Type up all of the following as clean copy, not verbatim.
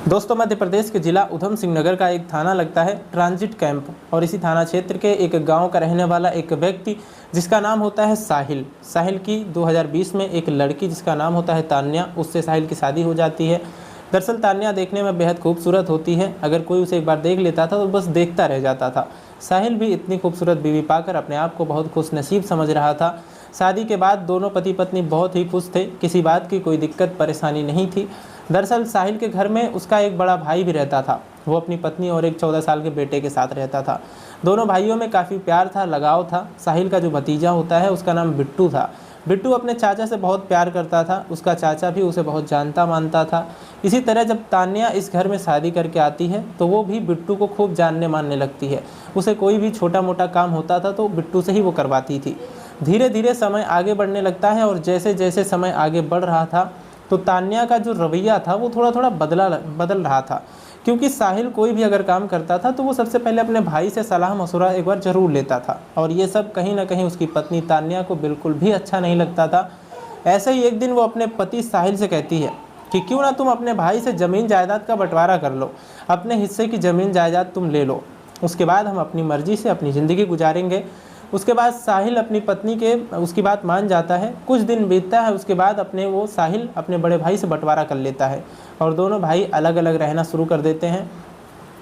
दोस्तों, मध्य प्रदेश के जिला ऊधम सिंह नगर का एक थाना लगता है ट्रांजिट कैंप, और इसी थाना क्षेत्र के एक गांव का रहने वाला एक व्यक्ति जिसका नाम होता है साहिल की 2020 में एक लड़की जिसका नाम होता है तान्या, उससे साहिल की शादी हो जाती है। दरअसल तान्या देखने में बेहद खूबसूरत होती है, अगर कोई उसे एक बार देख लेता था तो बस देखता रह जाता था। साहिल भी इतनी खूबसूरत बीवी पाकर अपने आप को बहुत खुशनसीब समझ रहा था। शादी के बाद दोनों पति पत्नी बहुत ही खुश थे, किसी बात की कोई दिक्कत परेशानी नहीं थी। दरअसल साहिल के घर में उसका एक बड़ा भाई भी रहता था, वो अपनी पत्नी और एक 14 साल के बेटे के साथ रहता था। दोनों भाइयों में काफ़ी प्यार था, लगाव था। साहिल का जो भतीजा होता है उसका नाम बिट्टू था। बिट्टू अपने चाचा से बहुत प्यार करता था, उसका चाचा भी उसे बहुत जानता मानता था। इसी तरह जब तान्या इस घर में शादी करके आती है तो वो भी बिट्टू को खूब जानने मानने लगती है। उसे कोई भी छोटा मोटा काम होता था तो बिट्टू से ही वो करवाती थी। धीरे धीरे समय आगे बढ़ने लगता है, और जैसे जैसे समय आगे बढ़ रहा था तो तान्या का जो रवैया था वो थोड़ा थोड़ा बदल रहा था। क्योंकि साहिल कोई भी अगर काम करता था तो वो सबसे पहले अपने भाई से सलाह मशवरा एक बार ज़रूर लेता था, और ये सब कहीं ना कहीं उसकी पत्नी तान्या को बिल्कुल भी अच्छा नहीं लगता था। ऐसे ही एक दिन वो अपने पति साहिल से कहती है कि क्यों ना तुम अपने भाई से ज़मीन जायदाद का बंटवारा कर लो, अपने हिस्से की ज़मीन जायदाद तुम ले लो, उसके बाद हम अपनी मर्ज़ी से अपनी ज़िंदगी गुजारेंगे। उसके बाद साहिल अपनी पत्नी के उसकी बात मान जाता है। कुछ दिन बीतता है, उसके बाद साहिल अपने बड़े भाई से बंटवारा कर लेता है और दोनों भाई अलग अलग रहना शुरू कर देते हैं।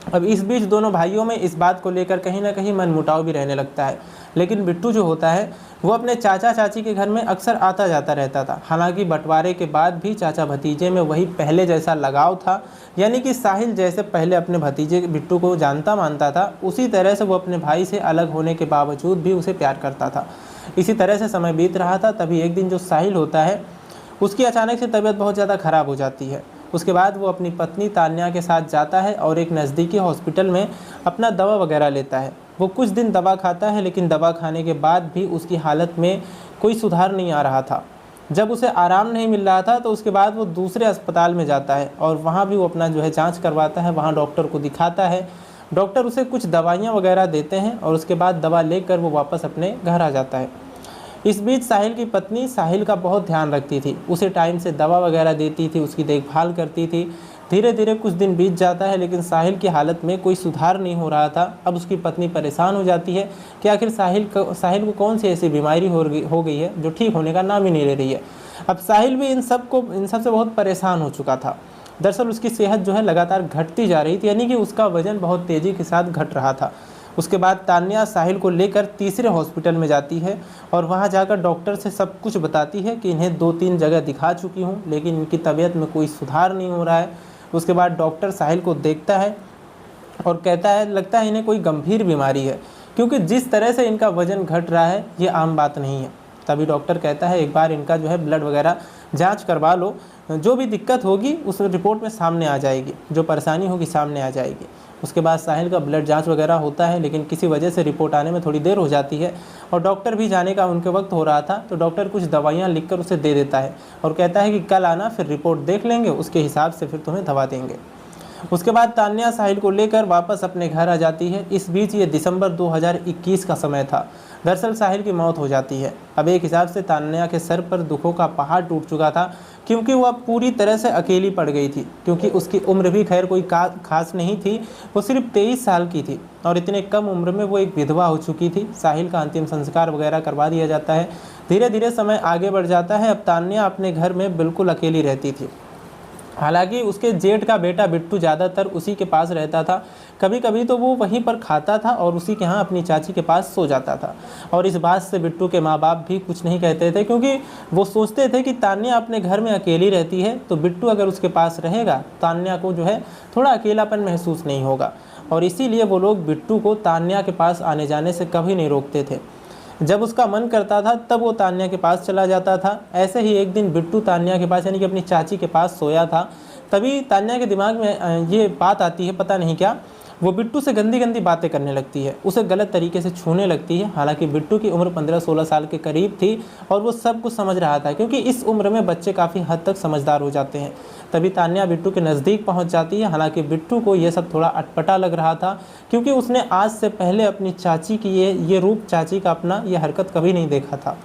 अब इस बीच दोनों भाइयों में इस बात को लेकर कहीं ना कहीं मनमुटाव भी रहने लगता है, लेकिन बिट्टू जो होता है वो अपने चाचा चाची के घर में अक्सर आता जाता रहता था। हालांकि बंटवारे के बाद भी चाचा भतीजे में वही पहले जैसा लगाव था, यानी कि साहिल जैसे पहले अपने भतीजे बिट्टू को जानता मानता था, उसी तरह से वो अपने भाई से अलग होने के बावजूद भी उसे प्यार करता था। इसी तरह से समय बीत रहा था। तभी एक दिन जो साहिल होता है उसकी अचानक से तबीयत बहुत ज़्यादा ख़राब हो जाती है। उसके बाद वो अपनी पत्नी तान्या के साथ जाता है और एक नज़दीकी हॉस्पिटल में अपना दवा वगैरह लेता है। वो कुछ दिन दवा खाता है, लेकिन दवा खाने के बाद भी उसकी हालत में कोई सुधार नहीं आ रहा था। जब उसे आराम नहीं मिल रहा था तो उसके बाद वो दूसरे अस्पताल में जाता है और वहाँ भी वो अपना जांच करवाता है, वहाँ डॉक्टर को दिखाता है। डॉक्टर उसे कुछ दवाइयाँ वगैरह देते हैं और उसके बाद दवा लेकर वो वापस अपने घर आ जाता है। इस बीच साहिल की पत्नी साहिल का बहुत ध्यान रखती थी, उसे टाइम से दवा वगैरह देती थी, उसकी देखभाल करती थी। धीरे धीरे कुछ दिन बीत जाता है, लेकिन साहिल की हालत में कोई सुधार नहीं हो रहा था। अब उसकी पत्नी परेशान हो जाती है कि आखिर साहिल को कौन सी ऐसी बीमारी हो गई है जो ठीक होने का नाम ही नहीं ले रही है। अब साहिल भी इन सब से बहुत परेशान हो चुका था। दरअसल उसकी सेहत लगातार घटती जा रही थी, यानी कि उसका वजन बहुत तेज़ी के साथ घट रहा था। उसके बाद तान्या साहिल को लेकर तीसरे हॉस्पिटल में जाती है और वहां जाकर डॉक्टर से सब कुछ बताती है कि इन्हें 2-3 जगह दिखा चुकी हूं, लेकिन इनकी तबीयत में कोई सुधार नहीं हो रहा है। उसके बाद डॉक्टर साहिल को देखता है और कहता है लगता है इन्हें कोई गंभीर बीमारी है, क्योंकि जिस तरह से इनका वजन घट रहा है ये आम बात नहीं है। तभी डॉक्टर कहता है एक बार इनका ब्लड वगैरह जाँच करवा लो, जो भी दिक्कत होगी उस रिपोर्ट में सामने आ जाएगी, जो परेशानी होगी सामने आ जाएगी। उसके बाद साहिल का ब्लड जांच वगैरह होता है, लेकिन किसी वजह से रिपोर्ट आने में थोड़ी देर हो जाती है और डॉक्टर भी जाने का उनके वक्त हो रहा था, तो डॉक्टर कुछ दवाइयां लिखकर उसे दे देता है और कहता है कि कल आना, फिर रिपोर्ट देख लेंगे, उसके हिसाब से फिर तुम्हें दवा देंगे। उसके बाद तान्या साहिल को लेकर वापस अपने घर आ जाती है। इस बीच ये दिसंबर 2021 का समय था। दरअसल साहिल की मौत हो जाती है। अब एक हिसाब से तान्या के सर पर दुखों का पहाड़ टूट चुका था, क्योंकि वो अब पूरी तरह से अकेली पड़ गई थी। क्योंकि उसकी उम्र भी खैर कोई खास नहीं थी, वो सिर्फ 23 साल की थी और इतने कम उम्र में वो एक विधवा हो चुकी थी। साहिल का अंतिम संस्कार वगैरह करवा दिया जाता है। धीरे धीरे समय आगे बढ़ जाता है। अब तान्या अपने घर में बिल्कुल अकेली रहती थी। हालांकि उसके जेठ का बेटा बिट्टू ज़्यादातर उसी के पास रहता था। कभी कभी तो वो वहीं पर खाता था और उसी के यहाँ अपनी चाची के पास सो जाता था। और इस बात से बिट्टू के माँ बाप भी कुछ नहीं कहते थे, क्योंकि वो सोचते थे कि तान्या अपने घर में अकेली रहती है, तो बिट्टू अगर उसके पास रहेगा तान्या को थोड़ा अकेलापन महसूस नहीं होगा। और इसीलिए वो लोग बिट्टू को तान्या के पास आने जाने से कभी नहीं रोकते थे। जब उसका मन करता था तब वो तान्या के पास चला जाता था। ऐसे ही एक दिन बिट्टू तान्या के पास, यानी कि अपनी चाची के पास सोया था। तभी तान्या के दिमाग में ये बात आती है, पता नहीं क्या, वो बिट्टू से गंदी गंदी बातें करने लगती है, उसे गलत तरीके से छूने लगती है। हालांकि बिट्टू की उम्र 15-16 साल के करीब थी और वो सब कुछ समझ रहा था, क्योंकि इस उम्र में बच्चे काफ़ी हद तक समझदार हो जाते हैं। तभी तान्या बिट्टू के नज़दीक पहुंच जाती है। हालांकि बिट्टू को ये सब थोड़ा अटपटा लग रहा था, क्योंकि उसने आज से पहले अपनी चाची की ये रूप, चाची का अपना ये हरकत कभी नहीं देखा था।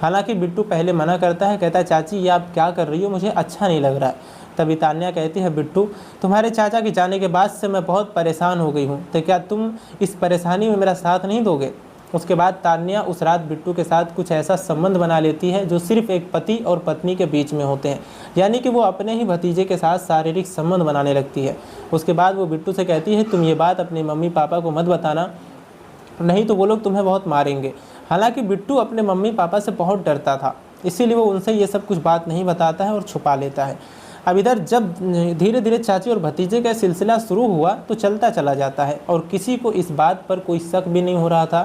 हालांकि बिट्टू पहले मना करता है, कहता है चाची ये आप क्या कर रही हो, मुझे अच्छा नहीं लग रहा है। तभी तान्या कहती है, बिट्टू तुम्हारे चाचा के जाने के बाद से मैं बहुत परेशान हो गई हूँ, तो क्या तुम इस परेशानी में मेरा साथ नहीं दोगे। उसके बाद तान्या उस रात बिट्टू के साथ कुछ ऐसा संबंध बना लेती है जो सिर्फ एक पति और पत्नी के बीच में होते हैं, यानी कि वो अपने ही भतीजे के साथ शारीरिक संबंध बनाने लगती है। उसके बाद वो बिट्टू से कहती है, तुम ये बात अपने मम्मी पापा को मत बताना, नहीं तो वो लोग तुम्हें बहुत मारेंगे। हालांकि बिट्टू अपने मम्मी पापा से बहुत डरता था, इसीलिए वो उनसे ये सब कुछ बात नहीं बताता है और छुपा लेता है। अब इधर जब धीरे धीरे चाची और भतीजे का सिलसिला शुरू हुआ तो चलता चला जाता है और किसी को इस बात पर कोई शक भी नहीं हो रहा था,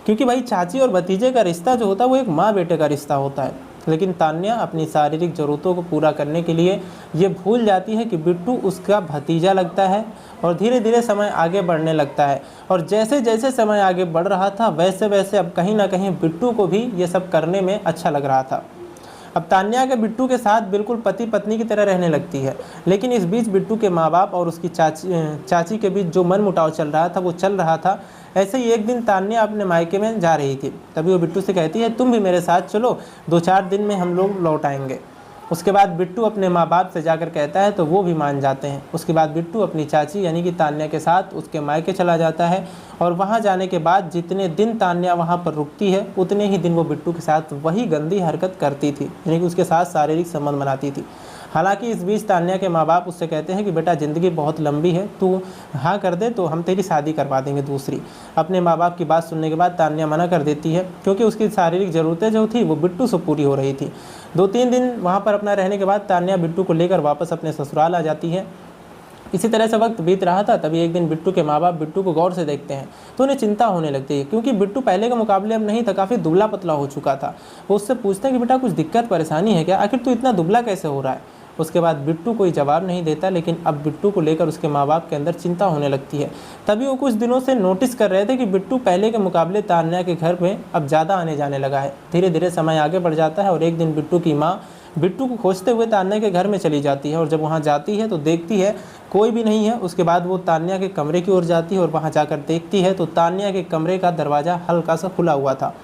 क्योंकि भाई चाची और भतीजे का रिश्ता जो होता है वो एक माँ बेटे का रिश्ता होता है। लेकिन तान्या अपनी शारीरिक ज़रूरतों को पूरा करने के लिए ये भूल जाती है कि बिट्टू उसका भतीजा लगता है और धीरे धीरे समय आगे बढ़ने लगता है। और जैसे जैसे समय आगे बढ़ रहा था वैसे वैसे अब कहीं ना कहीं बिट्टू को भी ये सब करने में अच्छा लग रहा था। अब तान्या के बिट्टू के साथ बिल्कुल पति पत्नी की तरह रहने लगती है, लेकिन इस बीच बिट्टू के माँ बाप और उसकी चाची के बीच जो मनमुटाव चल रहा था वो चल रहा था। ऐसे ही एक दिन तान्या अपने मायके में जा रही थी, तभी वो बिट्टू से कहती है, तुम भी मेरे साथ चलो, 2-4 दिन में हम लोग लौट आएंगे। उसके बाद बिट्टू अपने माँ बाप से जाकर कहता है तो वो भी मान जाते हैं। उसके बाद बिट्टू अपनी चाची यानी कि तान्या के साथ उसके मायके चला जाता है और वहाँ जाने के बाद जितने दिन तान्या वहाँ पर रुकती है उतने ही दिन वो बिट्टू के साथ वही गंदी हरकत करती थी, यानी कि उसके साथ शारीरिक संबंध बनाती थी। हालांकि इस बीच तान्या के माँ बाप उससे कहते हैं कि बेटा ज़िंदगी बहुत लंबी है, तू हाँ कर दे तो हम तेरी शादी करवा देंगे दूसरी। अपने माँ बाप की बात सुनने के बाद तान्या मना कर देती है, क्योंकि उसकी शारीरिक ज़रूरतें जो थी वो बिट्टू से पूरी हो रही थी। 2-3 दिन वहाँ पर अपना रहने के बाद तान्या बिट्टू को लेकर वापस अपने ससुराल आ जाती है। इसी तरह से वक्त बीत रहा था, तभी एक दिन बिट्टू के माँ बाप बिट्टू को गौर से देखते हैं तो उन्हें चिंता होने लगती है, क्योंकि बिट्टू पहले के मुकाबले अब नहीं था, काफ़ी दुबला पतला हो चुका था। वो उससे पूछते हैं कि बेटा कुछ दिक्कत परेशानी है क्या, आखिर तू इतना दुबला कैसे हो रहा है। उसके बाद बिट्टू कोई जवाब नहीं देता, लेकिन अब बिट्टू को लेकर उसके माँ बाप के अंदर चिंता होने लगती है। तभी वो कुछ दिनों से नोटिस कर रहे थे कि बिट्टू पहले के मुकाबले तान्या के घर में अब ज़्यादा आने जाने लगा है। धीरे धीरे समय आगे बढ़ जाता है और एक दिन बिट्टू की माँ बिट्टू को खोजते हुए तान्या के घर में चली जाती है और जब वहाँ जाती है तो देखती है कोई भी नहीं है। उसके बाद वो तान्या के कमरे की ओर जाती है और वहाँ जाकर देखती है तो तान्या के कमरे का दरवाज़ा हल्का सा खुला हुआ था।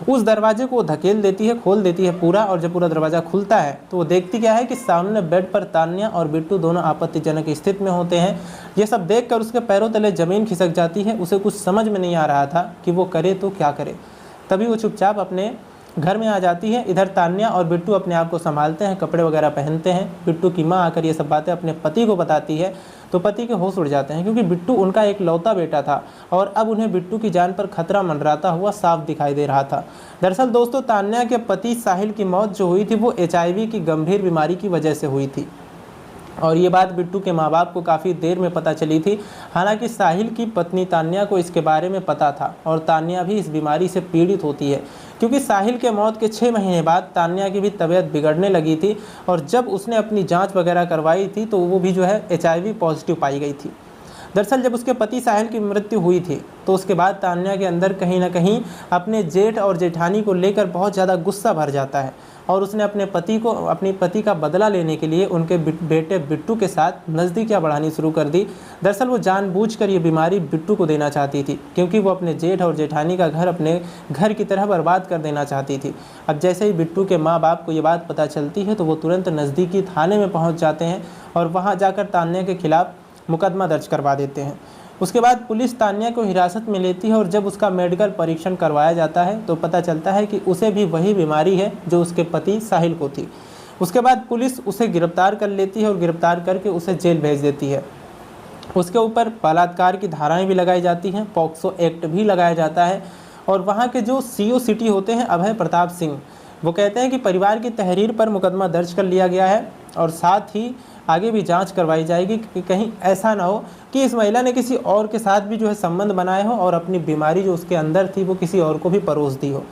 उस दरवाजे को धकेल देती है, खोल देती है पूरा, और जब पूरा दरवाज़ा खुलता है तो वो देखती क्या है कि सामने बेड पर तान्या और बिट्टू दोनों आपत्तिजनक स्थिति में होते हैं। ये सब देखकर उसके पैरों तले ज़मीन खिसक जाती है। उसे कुछ समझ में नहीं आ रहा था कि वो करे तो क्या करे। तभी वो चुपचाप अपने घर में आ जाती है। इधर तान्या और बिट्टू अपने आप को संभालते हैं, कपड़े वगैरह पहनते हैं। बिट्टू की माँ आकर ये सब बातें अपने पति को बताती है तो पति के होश उड़ जाते हैं, क्योंकि बिट्टू उनका एक लौता बेटा था और अब उन्हें बिट्टू की जान पर खतरा मंडराता हुआ साफ दिखाई दे रहा था। दरअसल दोस्तों, तान्या के पति साहिल की मौत जो हुई थी वो HIV की गंभीर बीमारी की वजह से हुई थी और ये बात बिट्टू के माँ बाप को काफ़ी देर में पता चली थी। हालांकि साहिल की पत्नी तान्या को इसके बारे में पता था और तान्या भी इस बीमारी से पीड़ित होती है, क्योंकि साहिल के मौत के 6 महीने बाद तान्या की भी तबीयत बिगड़ने लगी थी और जब उसने अपनी जांच वगैरह करवाई थी तो वो भी जो है HIV पॉजिटिव पाई गई थी। दरअसल जब उसके पति साहिल की मृत्यु हुई थी तो उसके बाद तान्या के अंदर कहीं ना कहीं अपने जेठ और जेठानी को लेकर बहुत ज़्यादा गुस्सा भर जाता है और उसने अपने पति का बदला लेने के लिए उनके बेटे बिट्टू के साथ नज़दीकियाँ बढ़ानी शुरू कर दी। दरअसल वो जानबूझकर ये बीमारी बिट्टू को देना चाहती थी, क्योंकि वो अपने जेठ और जेठानी का घर अपने घर की तरह बर्बाद कर देना चाहती थी। अब जैसे ही बिट्टू के माँ बाप को ये बात पता चलती है तो वो तुरंत नज़दीकी थाने में पहुँच जाते हैं और वहाँ जाकर तान्या के खिलाफ मुकदमा दर्ज करवा देते हैं। उसके बाद पुलिस तान्या को हिरासत में लेती है और जब उसका मेडिकल परीक्षण करवाया जाता है तो पता चलता है कि उसे भी वही बीमारी है जो उसके पति साहिल को थी। उसके बाद पुलिस उसे गिरफ्तार कर लेती है और गिरफ्तार करके उसे जेल भेज देती है। उसके ऊपर बलात्कार की धाराएं भी लगाई जाती हैं, पॉक्सो एक्ट भी लगाया जाता है। और वहाँ के जो CO सिटी होते हैं अभय प्रताप सिंह, वो कहते हैं कि परिवार की तहरीर पर मुकदमा दर्ज कर लिया गया है और साथ ही आगे भी जांच करवाई जाएगी कि कहीं ऐसा ना हो कि इस महिला ने किसी और के साथ भी जो है संबंध बनाए हो और अपनी बीमारी जो उसके अंदर थी वो किसी और को भी परोस दी हो।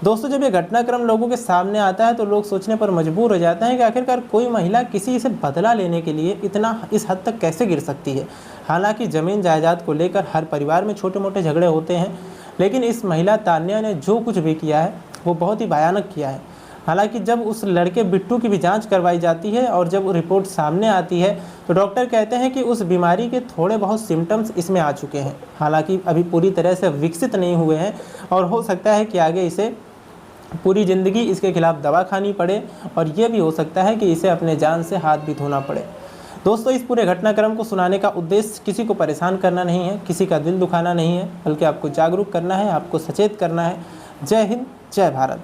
दोस्तों, जब ये घटनाक्रम लोगों के सामने आता है तो लोग सोचने पर मजबूर हो जाते हैं कि आखिरकार कोई महिला किसी से बदला लेने के लिए इतना इस हद तक कैसे गिर सकती है। हालांकि ज़मीन जायदाद को लेकर हर परिवार में छोटे मोटे झगड़े होते हैं, लेकिन इस महिला तान्या ने जो कुछ भी किया है वो बहुत ही भयानक किया है। हालांकि जब उस लड़के बिट्टू की भी जांच करवाई जाती है और जब रिपोर्ट सामने आती है तो डॉक्टर कहते हैं कि उस बीमारी के थोड़े बहुत सिम्टम्स इसमें आ चुके हैं। हालांकि अभी पूरी तरह से विकसित नहीं हुए हैं और हो सकता है कि आगे इसे पूरी ज़िंदगी इसके खिलाफ दवा खानी पड़े और ये भी हो सकता है कि इसे अपने जान से हाथ भी धोना पड़े। दोस्तों, इस पूरे घटनाक्रम को सुनाने का उद्देश्य किसी को परेशान करना नहीं है, किसी का दिल दुखाना नहीं है, बल्कि आपको जागरूक करना है, आपको सचेत करना है। जय हिंद, जय भारत।